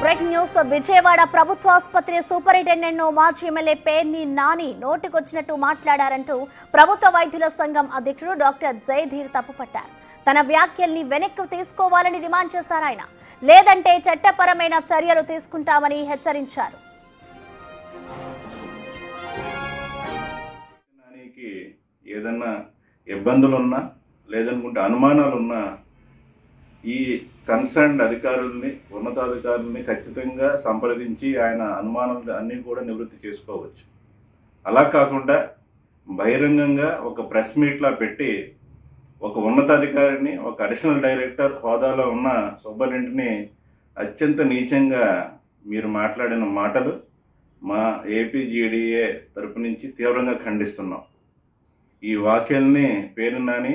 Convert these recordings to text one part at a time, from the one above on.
Breaking news. Vijayawada ప్రభుత్వ ఆసుపత్రి superintendent ను మాజీ ఎమ్మెల్యే పేర్ని నాని నోటికొచ్చినట్టు మాట్లాడారంటూ ప్రభుత్వ వైద్యుల సంఘం అధ్యక్షుడు డాక్టర్ జయధీర్ తప్పుపట్టారు. తన వ్యాఖ్యల్ని వెనక్కి తీసుకోవాలని డిమాండ్ చేశారు ఆయన. లేదంటే చట్టపరమైన చర్యలు తీసుకుంటామని హెచ్చరించారు. ఏదన్నా ఇబ్బందులున్నా లేదనుకుంటే అనుమానాలున్నా ఈ కన్సర్న్డ్ అధికారుల్ని ఉన్నతాధికారుల్ని ఖచ్చితంగా సంప్రదించి ఆయన అనుమానాలు అన్నీ కూడా నివృత్తి చేసుకోవచ్చు. అలా కాకుండా బహిరంగంగా ఒక ప్రెస్ మీట్లా పెట్టి ఒక ఉన్నతాధికారిని, ఒక అడిషనల్ డైరెక్టర్ హోదాలో ఉన్న సుబ్బలింటిని అత్యంత నీచంగా మీరు మాట్లాడిన మాటలు మా ఏపీజీడీఏ తరపు నుంచి తీవ్రంగా ఖండిస్తున్నాం. ఈ వ్యాఖ్యల్ని పేరు నాని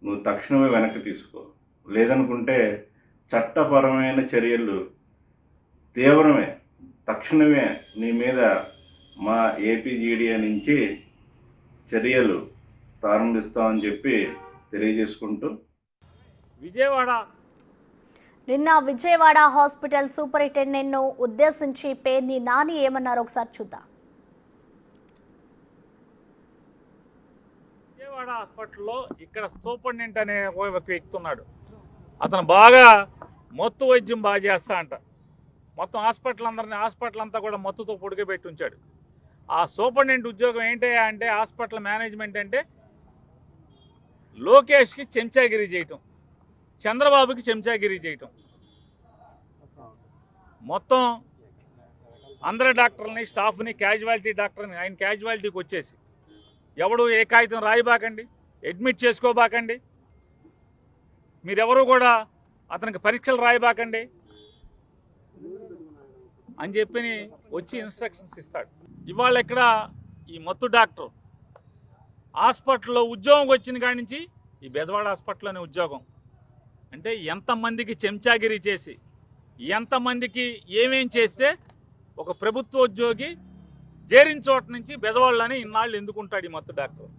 నువ్వు తక్షణమే వెనక్కి తీసుకో, లేదనుకుంటే చట్టపరమైన చర్యలు తీవ్రమే తక్షణమే నీ మీద మా ఏపీజీడీఏ నుంచి చర్యలు ప్రారంభిస్తామని చెప్పి తెలియజేసుకుంటూ నిన్న విజయవాడ హాస్పిటల్ సూపరింటెండెంట్ ను ఉద్దేశించి పేర్ని నాని ఏమన్నారో ఒకసారి చూద్దాం. విజయవాడ హాస్పిటల్లో ఇక్కడ సూపరింటెండెంట్ అనే ఒక వ్యక్తి ఉన్నాడు. అతను బాగా మత్తు వైద్యం బాగా చేస్తా అంట. మొత్తం హాస్పిటల్ అంతా కూడా మత్తుతో పొడిగబెట్టి ఉంచాడు. ఆ సూపరింటెండెంట్ ఉద్యోగం ఏంటి అంటే హాస్పిటల్ మేనేజ్మెంట్ అంటే లోకేష్కి చెంచాగిరి చేయటం, చంద్రబాబుకి చెంచాగిరి చేయటం, మొత్తం అందరి డాక్టర్ని స్టాఫ్ని క్యాజువాలిటీ డాక్టర్ని ఆయన క్యాజువాలిటీకి వచ్చేసి ఎవడు ఏ కాగితం రాయిబాకండి, అడ్మిట్ చేసుకోబాకండి, మీరెవరు కూడా అతనికి పరీక్షలు రాయిబాకండి అని చెప్పి వచ్చి ఇన్స్ట్రక్షన్స్ ఇస్తాడు. ఇవాళ ఇక్కడ ఈ మత్తు డాక్టర్ హాస్పిటల్లో ఉద్యోగం వచ్చిన కాడి నుంచి ఈ బెజవాడ హాస్పిటల్లోనే ఉద్యోగం అంటే ఎంతమందికి చెంచాగిరి చేసి ఎంతమందికి ఏమేం చేస్తే ఒక ప్రభుత్వ ఉద్యోగి చేరిన చోట నుంచి బెజవాడలోనే ఇన్నాళ్ళు ఎందుకుంటాడు ఈ మత్తు డాక్టర్.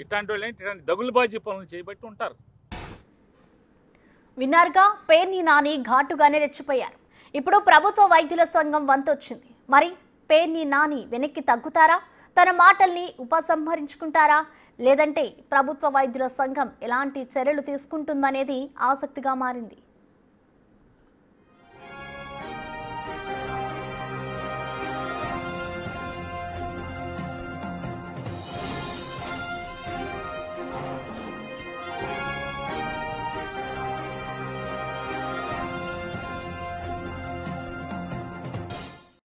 ఇట్లాంటి వాళ్ళు ఇట్లాంటి దగులుబాజీ పనులు చేయబట్టి ఉంటారు. విన్నారుగా, పేర్ని నాని ఘాటుగానే రెచ్చిపోయారు. ఇప్పుడు ప్రభుత్వ వైద్యుల సంఘం వంతొచ్చింది. మరి పేర్ని నాని వెనక్కి తగ్గుతారా? తన మాటల్ని ఉపసంహరించుకుంటారా? లేదంటే ప్రభుత్వ వైద్యుల సంఘం ఎలాంటి చర్యలు తీసుకుంటుందనేది ఆసక్తిగా మారింది.